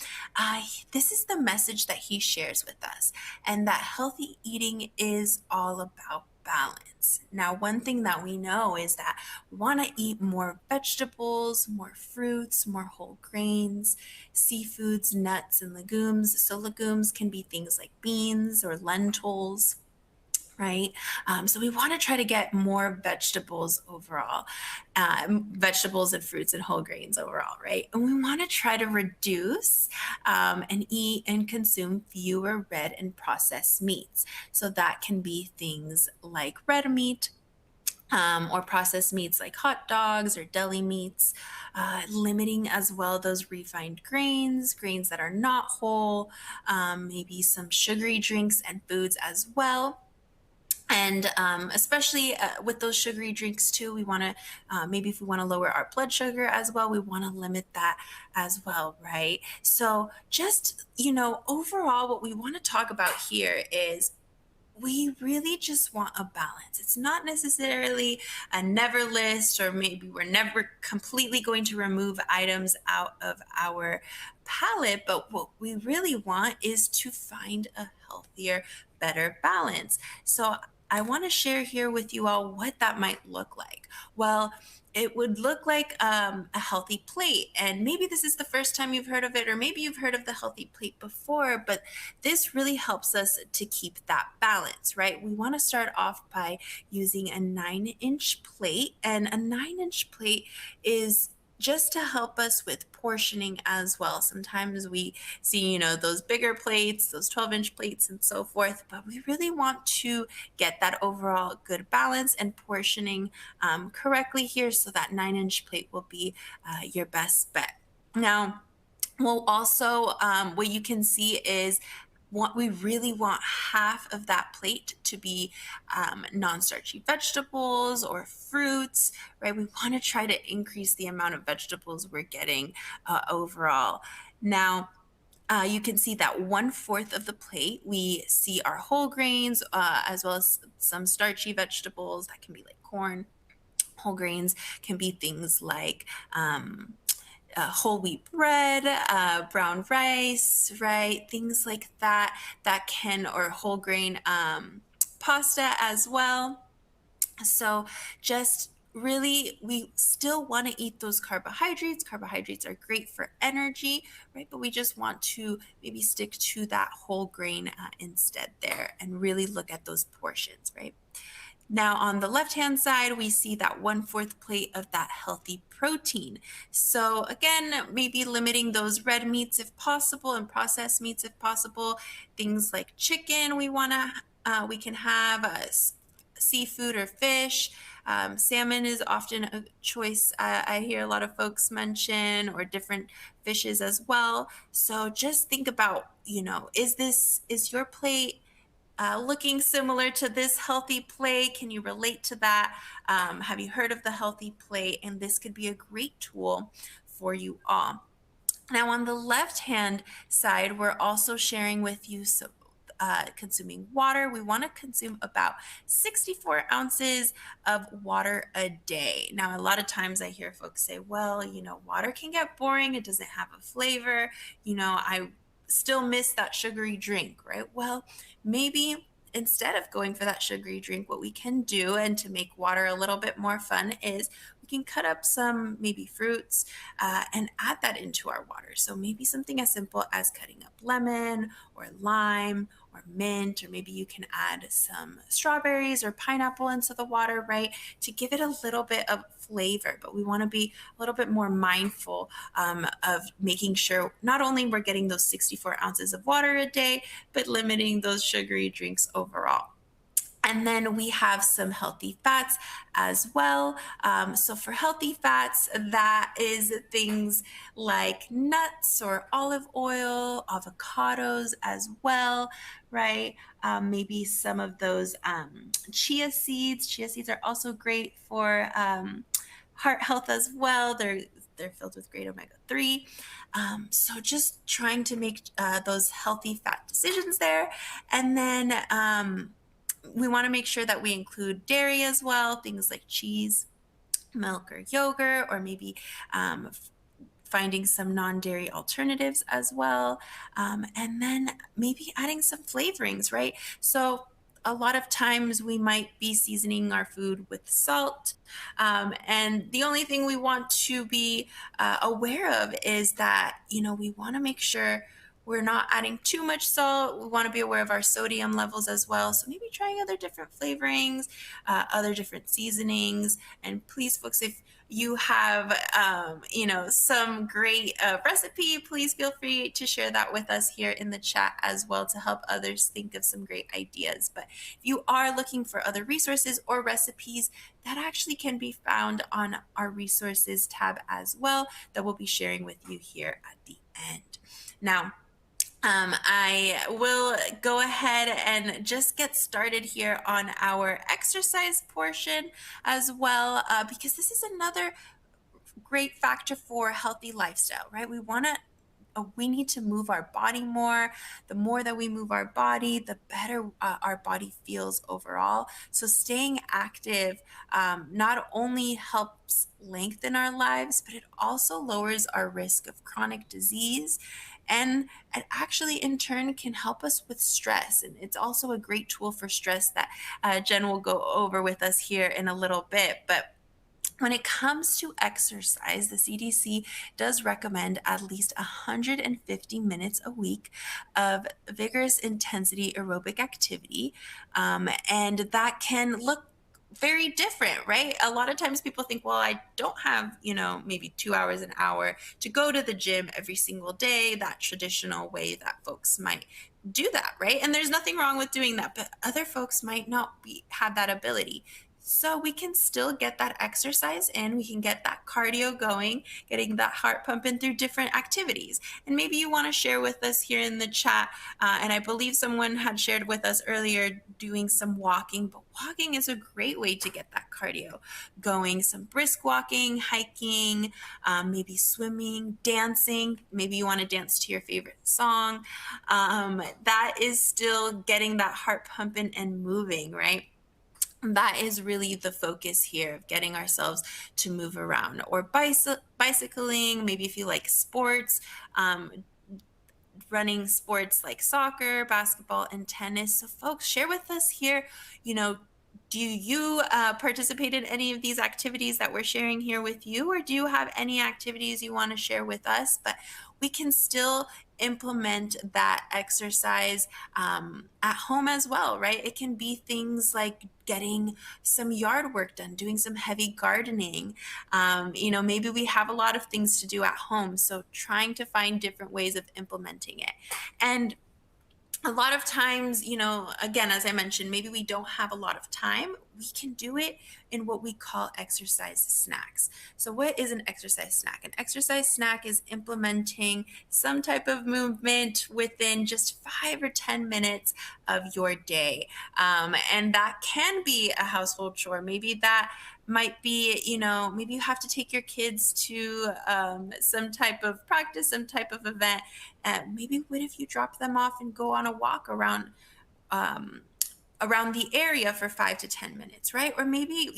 This is the message that he shares with us, and that healthy eating is all about balance. Now, one thing that we know is that we want to eat more vegetables, more fruits, more whole grains, seafoods, nuts, and legumes. So legumes can be things like beans or lentils, right? So we want to try to get more vegetables overall, vegetables and fruits and whole grains overall, right? And we want to try to reduce and eat and consume fewer red and processed meats. So that can be things like red meat, or processed meats like hot dogs or deli meats, limiting as well those refined grains that are not whole, maybe some sugary drinks and foods as well. And especially with those sugary drinks too, we want to, maybe if we want to lower our blood sugar as well, we want to limit that as well, right? So just, overall, what we want to talk about here is we really just want a balance. It's not necessarily a never list, or maybe we're never completely going to remove items out of our palette, but what we really want is to find a healthier, better balance. So I want to share here with you all what that might look like. Well, it would look like a healthy plate. And maybe this is the first time you've heard of it, or maybe you've heard of the healthy plate before, but this really helps us to keep that balance, right? We want to start off by using a 9-inch plate, and a 9-inch plate is just to help us with portioning as well. Sometimes we see, those bigger plates, those 12-inch plates and so forth, but we really want to get that overall good balance and portioning correctly here, so that 9-inch plate will be your best bet. Now, well, also, what you can see is what we really want half of that plate to be non-starchy vegetables or fruits, right? We want to try to increase the amount of vegetables we're getting overall. Now, you can see that 1/4 of the plate, we see our whole grains, as well as some starchy vegetables. That can be like corn. Whole grains can be things like whole wheat bread, brown rice, right? Things like that, or whole grain pasta as well. So just really, we still want to eat those carbohydrates. Carbohydrates are great for energy, right? But we just want to maybe stick to that whole grain instead there, and really look at those portions, right? Now, on the left-hand side, we see that 1/4 plate of that healthy protein. So again, maybe limiting those red meats if possible, and processed meats if possible. Things like chicken, we can have seafood or fish. Salmon is often a choice I hear a lot of folks mention, or different fishes as well. So just think about, is your plate looking similar to this healthy plate? Can you relate to that? Have you heard of the healthy plate? And this could be a great tool for you all. Now, on the left-hand side, we're also sharing with you consuming water. We want to consume about 64 ounces of water a day. Now, a lot of times I hear folks say, well, water can get boring. It doesn't have a flavor. I still miss that sugary drink, right? Well, maybe instead of going for that sugary drink, what we can do, and to make water a little bit more fun, is we can cut up some maybe fruits and add that into our water. So maybe something as simple as cutting up lemon or lime or mint, or maybe you can add some strawberries or pineapple into the water, right, to give it a little bit of flavor. But we want to be a little bit more mindful of making sure not only we're getting those 64 ounces of water a day, but limiting those sugary drinks overall. And then we have some healthy fats as well. So for healthy fats, that is things like nuts or olive oil, avocados as well, right? Maybe some of those chia seeds. Chia seeds are also great for heart health as well. They're filled with great omega-3. So just trying to make those healthy fat decisions there. And then we want to make sure that we include dairy as well, things like cheese, milk, or yogurt, or maybe finding some non-dairy alternatives as well. And then maybe adding some flavorings, right? So a lot of times we might be seasoning our food with salt. And the only thing we want to be aware of is that, we want to make sure we're not adding too much salt. We want to be aware of our sodium levels as well. So maybe trying other different flavorings, other different seasonings. And please, folks, if you have, some great recipe, please feel free to share that with us here in the chat as well, to help others think of some great ideas. But if you are looking for other resources or recipes, that actually can be found on our resources tab as well, that we'll be sharing with you here at the end. Now, I will go ahead and just get started here on our exercise portion as well, because this is another great factor for healthy lifestyle, right? We want to we need to move our body more. The more that we move our body, the better our body feels overall. So staying active not only helps lengthen our lives, but it also lowers our risk of chronic disease. And it actually, in turn, can help us with stress. And it's also a great tool for stress that Jen will go over with us here in a little bit. But when it comes to exercise, the CDC does recommend at least 150 minutes a week of vigorous intensity aerobic activity. And that can look very different, right? A lot of times people think, well, I don't have, maybe 2 hours, an hour to go to the gym every single day, that traditional way that folks might do that, right? And there's nothing wrong with doing that, but other folks might not have that ability. So we can still get that exercise in, we can get that cardio going, getting that heart pumping through different activities. And maybe you want to share with us here in the chat, and I believe someone had shared with us earlier doing some walking, but walking is a great way to get that cardio going. Some brisk walking, hiking, maybe swimming, dancing. Maybe you want to dance to your favorite song. That is still getting that heart pumping and moving, right? That is really the focus here of getting ourselves to move around, or bicycling. Maybe if you like sports, running sports like soccer, basketball, and tennis. So folks, share with us here, do you participate in any of these activities that we're sharing here with you, or do you have any activities you want to share with us? But we can still implement that exercise at home as well, right? It can be things like getting some yard work done, doing some heavy gardening. Maybe we have a lot of things to do at home, so trying to find different ways of implementing it. And a lot of times, again, as I mentioned, maybe we don't have a lot of time. We can do it in what we call exercise snacks. So what is an exercise snack? An exercise snack is implementing some type of movement within just 5 or 10 minutes of your day. And that can be a household chore. Maybe that might be, maybe you have to take your kids to some type of practice, some type of event. Maybe what if you drop them off and go on a walk um, around the area for 5 to 10 minutes, right? Or maybe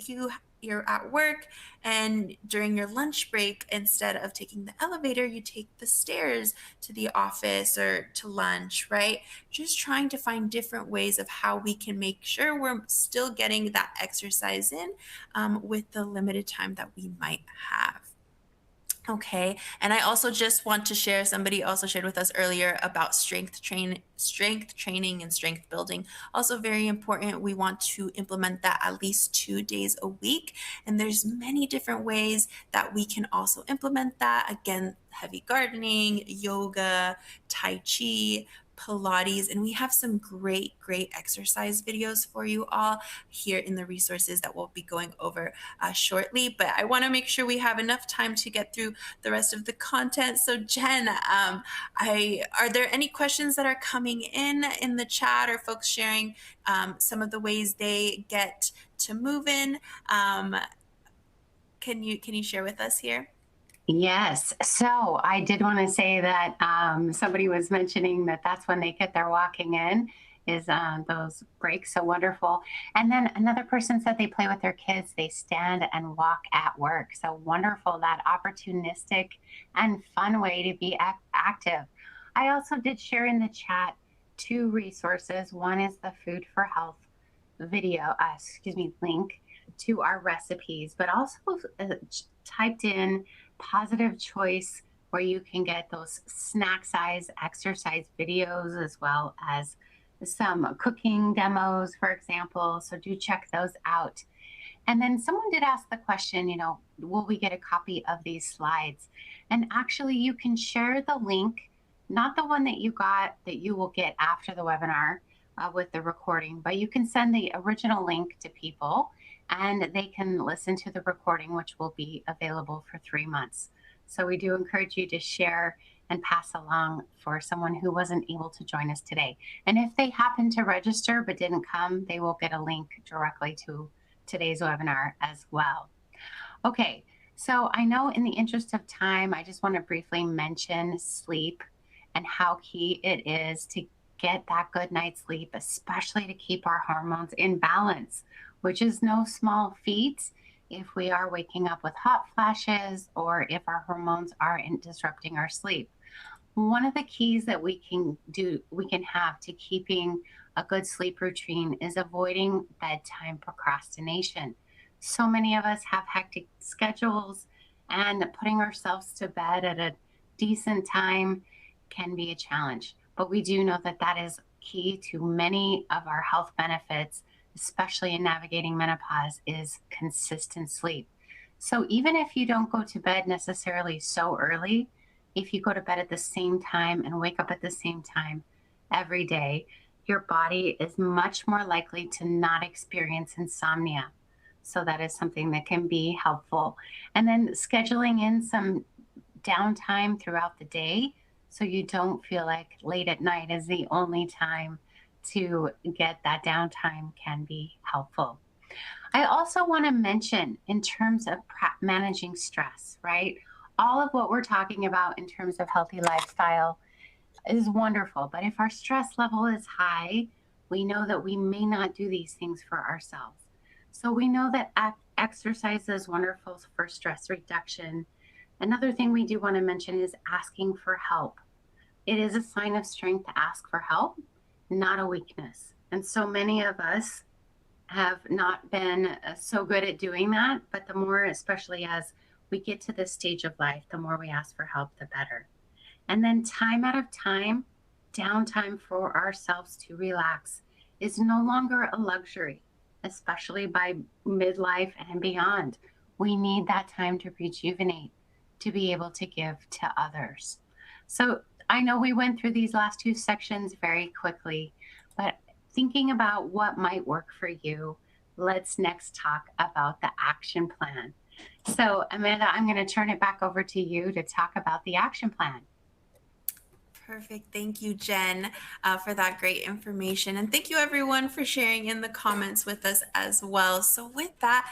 you're at work, and during your lunch break, instead of taking the elevator, you take the stairs to the office or to lunch, right? Just trying to find different ways of how we can make sure we're still getting that exercise in with the limited time that we might have. Okay. And I also just want to share, somebody also shared with us earlier about strength training and strength building. Also very important. We want to implement that at least 2 days a week. And there's many different ways that we can also implement that. Again, heavy gardening, yoga, Tai Chi, Pilates, and we have some great exercise videos for you all here in the resources that we'll be going over shortly. But I want to make sure we have enough time to get through the rest of the content. So Jen, are there any questions that are coming in the chat, or folks sharing some of the ways they get to move in? Can you share with us here? Yes. So I did want to say that somebody was mentioning that that's when they get their walking in, is those breaks. So wonderful. And then another person said they play with their kids. They stand and walk at work. So wonderful, that opportunistic and fun way to be active. I also did share in the chat 2 resources. One is the Food for Health link to our recipes, but also typed in Positive Choice, where you can get those snack size exercise videos, as well as some cooking demos, for example. So do check those out. And then someone did ask the question, will we get a copy of these slides? And actually, you can share the link, not the one that you got that you will get after the webinar with the recording, but you can send the original link to people, and they can listen to the recording, which will be available for 3 months. So we do encourage you to share and pass along for someone who wasn't able to join us today. And if they happen to register but didn't come, they will get a link directly to today's webinar as well. Okay, So I know in the interest of time, I just want to briefly mention sleep and how key it is to get that good night's sleep, especially to keep our hormones in balance, which is no small feat if we are waking up with hot flashes or if our hormones are disrupting our sleep. One of the keys that we can have to keeping a good sleep routine is avoiding bedtime procrastination. So many of us have hectic schedules, and putting ourselves to bed at a decent time can be a challenge. But we do know that that is key to many of our health benefits, especially in navigating menopause, is consistent sleep. So even if you don't go to bed necessarily so early, if you go to bed at the same time and wake up at the same time every day, your body is much more likely to not experience insomnia. So that is something that can be helpful. And then scheduling in some downtime throughout the day so you don't feel like late at night is the only time to get that downtime can be helpful. I also want to mention in terms of managing stress, right? All of what we're talking about in terms of healthy lifestyle is wonderful. But if our stress level is high, we know that we may not do these things for ourselves. So we know that exercise is wonderful for stress reduction. Another thing we do want to mention is asking for help. It is a sign of strength to ask for help, not a weakness. And so many of us have not been so good at doing that. But the more, especially as we get to this stage of life, the more we ask for help, the better. And then time out of time, downtime for ourselves to relax is no longer a luxury, especially by midlife and beyond. We need that time to rejuvenate, to be able to give to others. So I know we went through these last two sections very quickly, but thinking about what might work for you, let's next talk about the action plan. So, Amanda, I'm going to turn it back over to you to talk about the action plan. Perfect. Thank you, Jen, for that great information. And thank you, everyone, for sharing in the comments with us as well. So, with that,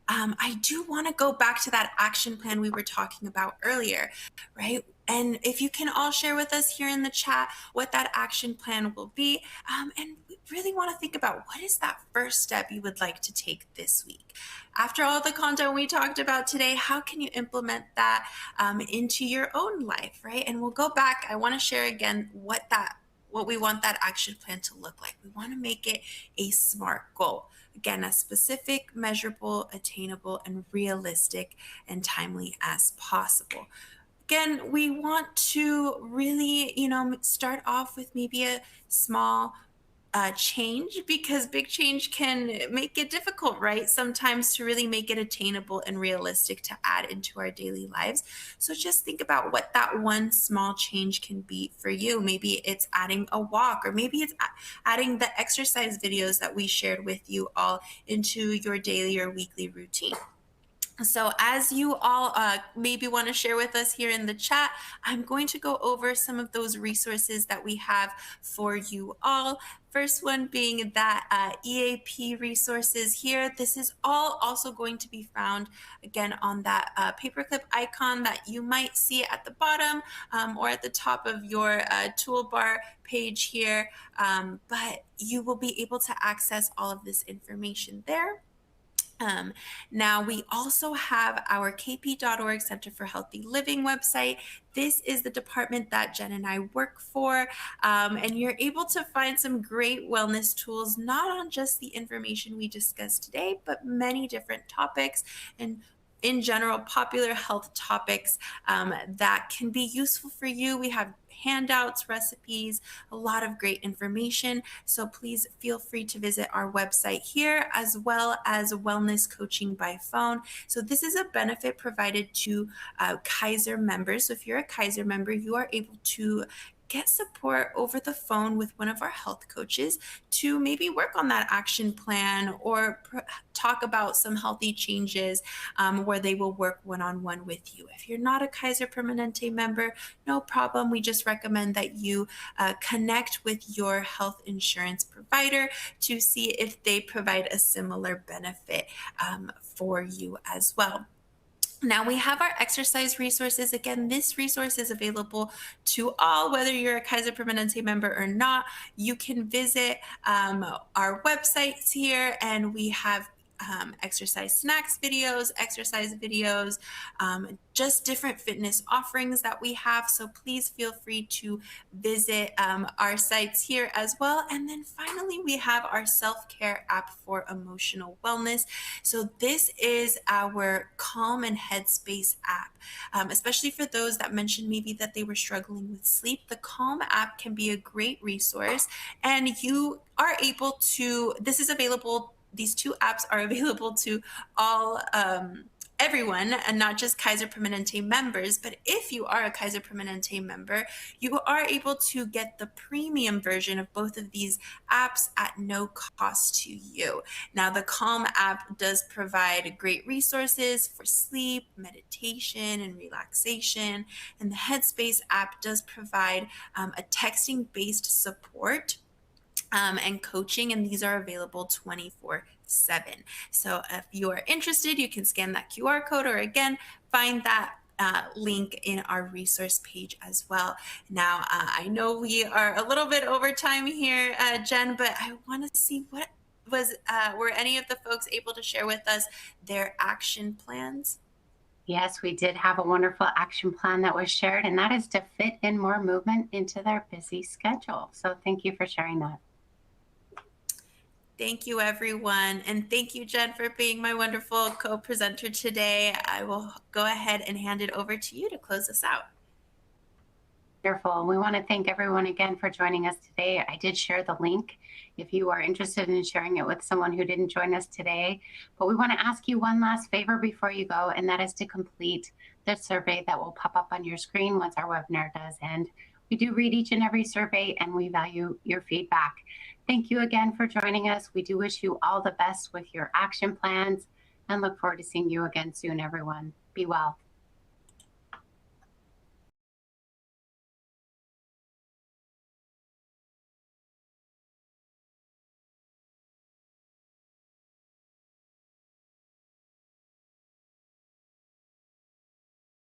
I do want to go back to that action plan we were talking about earlier, right? And if you can all share with us here in the chat what that action plan will be. And we really want to think about what is that first step you would like to take this week. After all the content we talked about today, how can you implement that into your own life, right? And we'll go back. I want to share again what we want that action plan to look like. We want to make it a SMART goal. Again, as specific, measurable, attainable, and realistic and timely as possible. Again, we want to really, start off with maybe a small change, because big change can make it difficult, right? Sometimes to really make it attainable and realistic to add into our daily lives. So just think about what that one small change can be for you. Maybe it's adding a walk, or maybe it's adding the exercise videos that we shared with you all into your daily or weekly routine. So as you all maybe want to share with us here in the chat, I'm going to go over some of those resources that we have for you all. First one being that EAP resources here. This is all also going to be found again on that paperclip icon that you might see at the bottom or at the top of your toolbar page here. But you will be able to access all of this information there. Now, we also have our kp.org Center for Healthy Living website. This is the department that Jen and I work for, and you're able to find some great wellness tools, not on just the information we discussed today, but many different topics and in general, popular health topics that can be useful for you. We have handouts, recipes, a lot of great information. So please feel free to visit our website here, as well as wellness coaching by phone. So this is a benefit provided to Kaiser members. So if you're a Kaiser member, you are able to get support over the phone with one of our health coaches to maybe work on that action plan or talk about some healthy changes where they will work one-on-one with you. If you're not a Kaiser Permanente member, no problem. We just recommend that you connect with your health insurance provider to see if they provide a similar benefit for you as well. Now we have our exercise resources. Again, this resource is available to all, whether you're a Kaiser Permanente member or not. You can visit our websites here, and we have exercise snacks videos, exercise videos, just different fitness offerings that we have. So please feel free to visit our sites here as well. And then finally, we have our self-care app for emotional wellness. So this is our Calm and Headspace app, especially for those that mentioned maybe that they were struggling with sleep. The Calm app can be a great resource, and you are able to, this is available, these two apps are available to all everyone, and not just Kaiser Permanente members. But if you are a Kaiser Permanente member, you are able to get the premium version of both of these apps at no cost to you. Now, the Calm app does provide great resources for sleep, meditation, and relaxation. And the Headspace app does provide a texting-based support and coaching, and these are available 24/7. So if you are interested, you can scan that QR code, or again, find that link in our resource page as well. Now, I know we are a little bit over time here, Jen, but I want to see what were any of the folks able to share with us their action plans? Yes, we did have a wonderful action plan that was shared, and that is to fit in more movement into their busy schedule. So thank you for sharing that. Thank you, everyone. And thank you, Jen, for being my wonderful co-presenter today. I will go ahead and hand it over to you to close us out. Wonderful. We want to thank everyone again for joining us today. I did share the link if you are interested in sharing it with someone who didn't join us today. But we want to ask you one last favor before you go, and that is to complete the survey that will pop up on your screen once our webinar does end. We do read each and every survey, and we value your feedback. Thank you again for joining us. We do wish you all the best with your action plans and look forward to seeing you again soon, everyone. Be well.